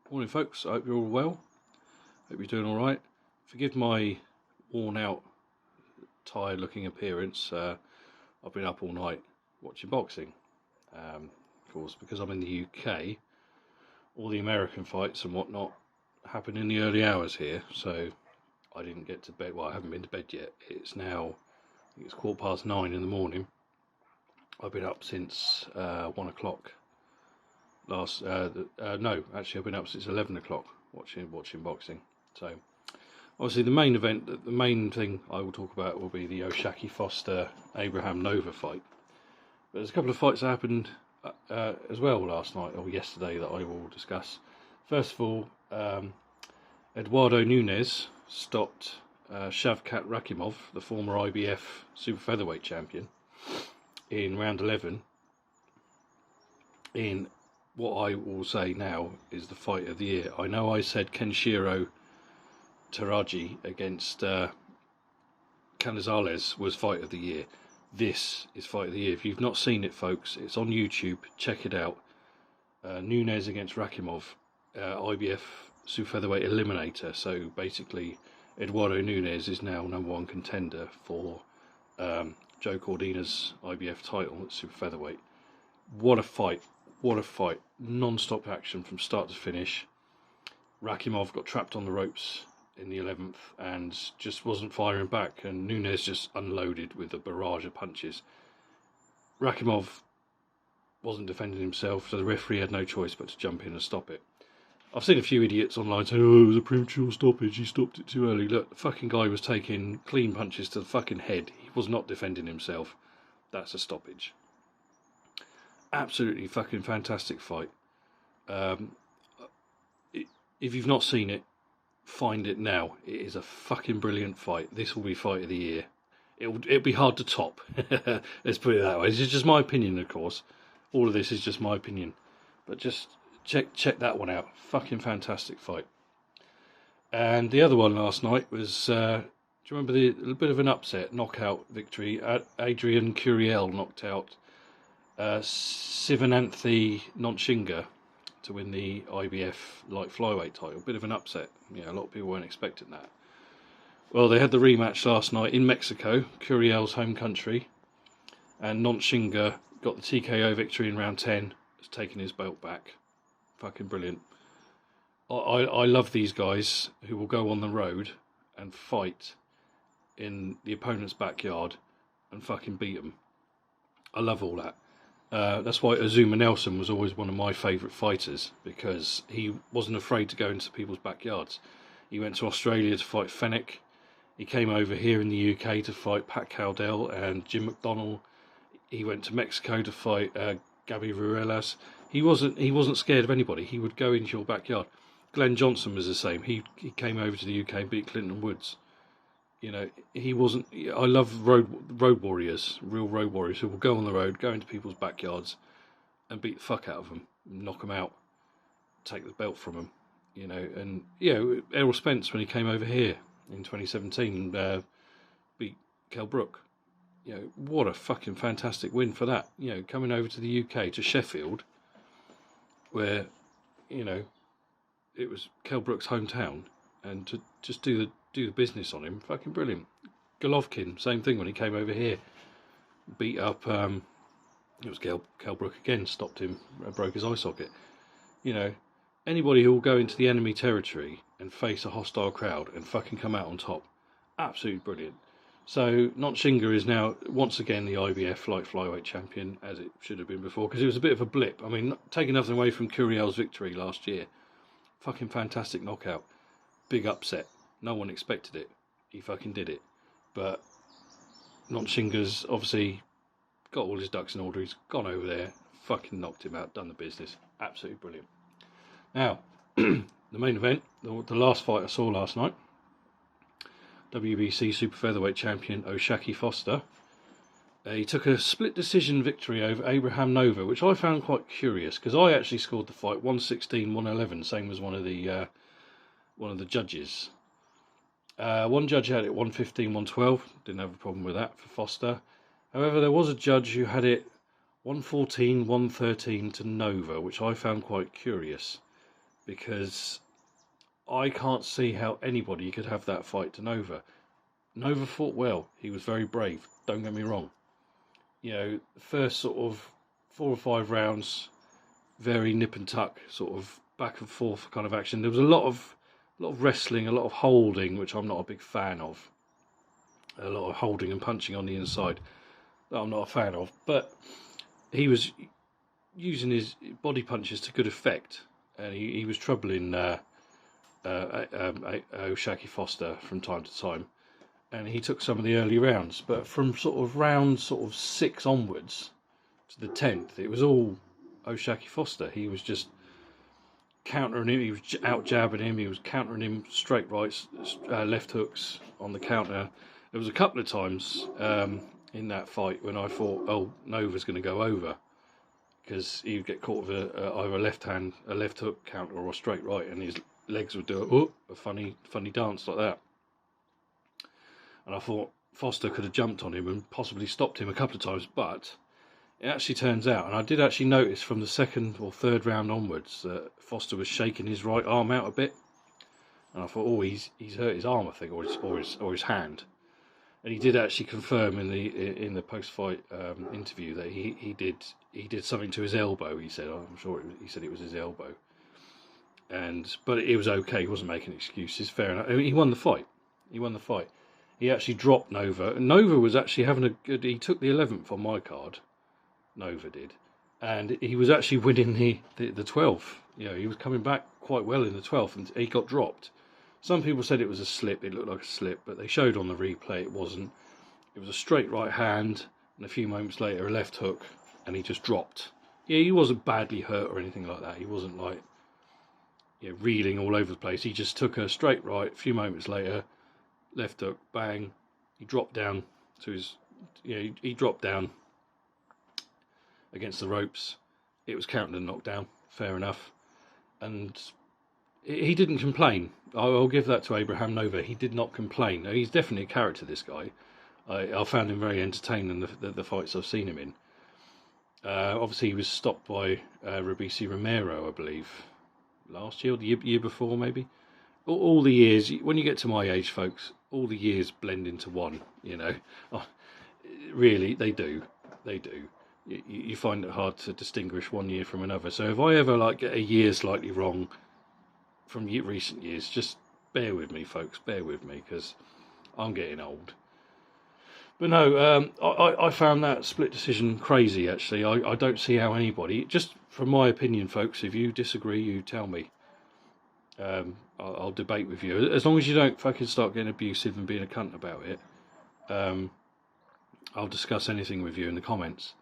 Morning folks, I hope you're all well. Hope you're doing alright. Forgive my worn out, tired looking appearance. I've been up all night watching boxing. Of course, because I'm in the UK, all the American fights and whatnot happen in the early hours here, so I didn't get to bed. Well, I haven't been to bed yet. It's now, I think it's 9:15 in the morning. I've been up since 1 o'clock. No, actually I've been up since 11 o'clock watching boxing. So obviously the main thing I will talk about will be the O'Shaquie Foster Abraham Nova fight. But there's a couple of fights that happened as well last night or yesterday that I will discuss. First of all, Eduardo Nunez stopped Shavkat Rakhimov, the former IBF super featherweight champion, in round 11 in what I will say now is the fight of the year. I know I said Kenshiro Taraji against Canizales was fight of the year. This is fight of the year. If you've not seen it, folks, it's on YouTube. Check it out. Nunez against Rakhimov, IBF super featherweight eliminator. So basically, Eduardo Nunez is now #1 contender for Joe Cordina's IBF title at super featherweight. What a fight! What a fight. Non-stop action from start to finish. Rakhimov got trapped on the ropes in the 11th and just wasn't firing back, and Nunez just unloaded with a barrage of punches. Rakhimov wasn't defending himself, so the referee had no choice but to jump in and stop it. I've seen a few idiots online saying, oh, it was a premature stoppage, he stopped it too early. Look, the fucking guy was taking clean punches to the fucking head. He was not defending himself. That's a stoppage. Absolutely fucking fantastic fight. If you've not seen it, find it now. It is a fucking brilliant fight. This will be fight of the year. It'll be hard to top. Let's put it that way. This is just my opinion, of course. All of this is just my opinion, but just check that one out. Fucking fantastic fight. And the other one last night was, do you remember the bit of an upset knockout victory? Adrian Curiel knocked out Sivananthi Nontshinga to win the IBF light flyweight title. Bit of an upset. A lot of people weren't expecting that. Well, they had the rematch last night in Mexico, Curiel's home country, and Nontshinga got the TKO victory in round 10, has taken his belt back. Fucking brilliant. I love these guys who will go on the road and fight in the opponent's backyard and fucking beat them. I love all that. That's why Azuma Nelson was always one of my favourite fighters, because he wasn't afraid to go into people's backyards. He went to Australia to fight Fennec. He came over here in the UK to fight Pat Cowdell and Jim McDonnell. He went to Mexico to fight Gabby Ruelas. He wasn't scared of anybody. He would go into your backyard. Glenn Johnson was the same. He came over to the UK and beat Clinton Woods. He wasn't. I love road warriors, real road warriors who will go on the road, go into people's backyards, and beat the fuck out of them, knock them out, take the belt from them. And Errol Spence, when he came over here in 2017, beat Kell Brook. What a fucking fantastic win for that. Coming over to the UK, to Sheffield, where it was Kell Brook's hometown, and to just do the business on him, fucking brilliant. Golovkin, same thing when he came over here, beat up. It was Kell Brook again, stopped him, broke his eye socket. Anybody who will go into the enemy territory and face a hostile crowd and fucking come out on top, absolutely brilliant. So Nontshinga is now once again the IBF light flyweight champion, as it should have been before, because it was a bit of a blip. I mean, taking nothing away from Curiel's victory last year, fucking fantastic knockout, big upset. No one expected it. He fucking did it. But Nontshinga's obviously got all his ducks in order. He's gone over there, fucking knocked him out, done the business. Absolutely brilliant. Now, the main event, the last fight I saw last night, WBC super featherweight champion O'Shaquie Foster. He took a split decision victory over Abraham Nova, which I found quite curious, because I actually scored the fight 116-111, same as one of the judges. One judge had it 115-112, didn't have a problem with that for Foster. However, there was a judge who had it 114-113 to Nova, which I found quite curious. because I can't see how anybody could have that fight to Nova. Nova fought well. He was very brave. Don't get me wrong. You know, first sort of 4 or 5 rounds, very nip and tuck, sort of back and forth kind of action. There was a lot of wrestling, a lot of holding, which I'm not a big fan of. A lot of holding and punching on the inside that I'm not a fan of. But he was using his body punches to good effect, and he was troubling O'Shaquie Foster from time to time, and he took some of the early rounds. But from sort of round 6 onwards to the 10th, it was all O'Shaquie Foster. He was just countering him. He was out jabbing him. He was countering him straight rights, left hooks on the counter. There was a couple of times in that fight when I thought, oh, Nova's going to go over, because he would get caught with either a left hook counter or a straight right, and his legs would do a funny dance like that. And I thought Foster could have jumped on him and possibly stopped him a couple of times, but it actually turns out, and I did actually notice from the 2nd or 3rd round onwards, that Foster was shaking his right arm out a bit, and I thought, oh, he's hurt his arm, I think, or his hand. And he did actually confirm in the post-fight interview that he did something to his elbow. He said, I'm sure he said it was his elbow, but it was okay. He wasn't making excuses. Fair enough. I mean, he won the fight. He actually dropped Nova. And Nova was actually having a good. He took the 11th on my card. Nova did, and he was actually winning the 12th. You know, he was coming back quite well in the 12th, and he got dropped. Some people said it was a slip. It looked like a slip, but they showed on the replay it wasn't. It was a straight right hand, and a few moments later a left hook, and he just dropped. Yeah, he wasn't badly hurt or anything like that. He wasn't like, you know, reeling all over the place. He just took a straight right. A few moments later, left hook, bang. He dropped down to his. You know, he dropped down against the ropes. It was counted and knocked down. Fair enough, and he didn't complain. I'll give that to Abraham Nova. He did not complain. He's definitely a character, this guy. I found him very entertaining, the fights I've seen him in. Obviously, he was stopped by Robisi Romero, I believe, last year or the year before, maybe. All the years, when you get to my age, folks, all the years blend into one, you know. Really, they do. They do. You find it hard to distinguish one year from another. So if I ever get a year slightly wrong from recent years, just bear with me, folks. Bear with me, because I'm getting old. But no, I found that split decision crazy, actually. I don't see how anybody, just from my opinion, folks, if you disagree, you tell me. I'll debate with you. As long as you don't fucking start getting abusive and being a cunt about it, I'll discuss anything with you in the comments.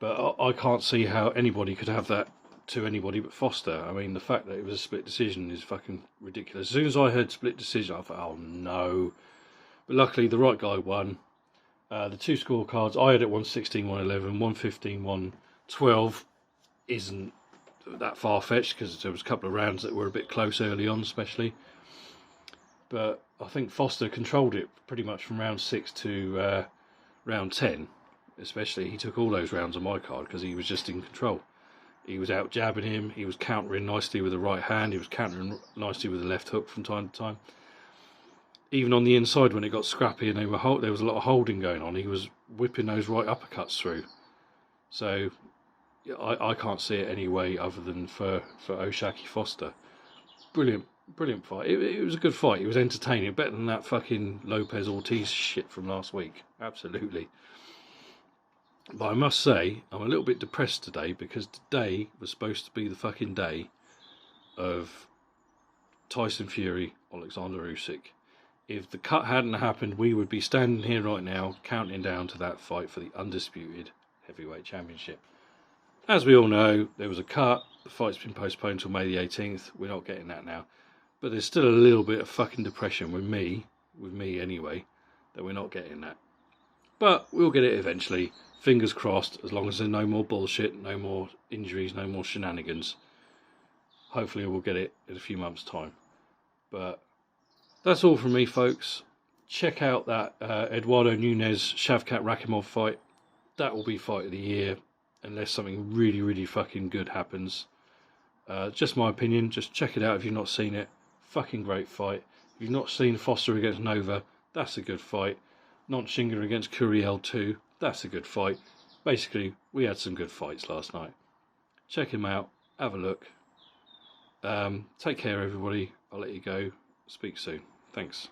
But I can't see how anybody could have that to anybody but Foster. I mean, the fact that it was a split decision is fucking ridiculous. As soon as I heard split decision, I thought, oh no. But luckily, the right guy won. The 2 scorecards, I had it 116, 111, 115, 112 isn't that far-fetched, because there was a couple of rounds that were a bit close early on, especially. But I think Foster controlled it pretty much from round 6 to round 10, especially. He took all those rounds on my card because he was just in control. He was out jabbing him, he was countering nicely with the right hand, he was countering nicely with the left hook from time to time. Even on the inside, when it got scrappy and there was a lot of holding going on, he was whipping those right uppercuts through. So I can't see it any way other than for O'Shaquie Foster. Brilliant fight. It was a good fight. It was entertaining. Better than that fucking Lopez Ortiz shit from last week. Absolutely. But I must say, I'm a little bit depressed today, because today was supposed to be the fucking day of Tyson Fury, Alexander Usyk. If the cut hadn't happened, we would be standing here right now counting down to that fight for the undisputed heavyweight championship. As we all know, there was a cut. The fight's been postponed till May the 18th. We're not getting that now. But there's still a little bit of fucking depression with me anyway, that we're not getting that. But we'll get it eventually. Fingers crossed, as long as there's no more bullshit, no more injuries, no more shenanigans. Hopefully we'll get it in a few months' time. But that's all from me, folks. Check out that Eduardo Nunez, Shavkat Rakhimov fight. That will be fight of the year, unless something really, really fucking good happens. Just my opinion, just check it out if you've not seen it. Fucking great fight. If you've not seen Foster against Nova, that's a good fight. Nontshinga against Curiel 2, that's a good fight. Basically, we had some good fights last night. Check him out, have a look. Take care everybody, I'll let you go. Speak soon. Thanks.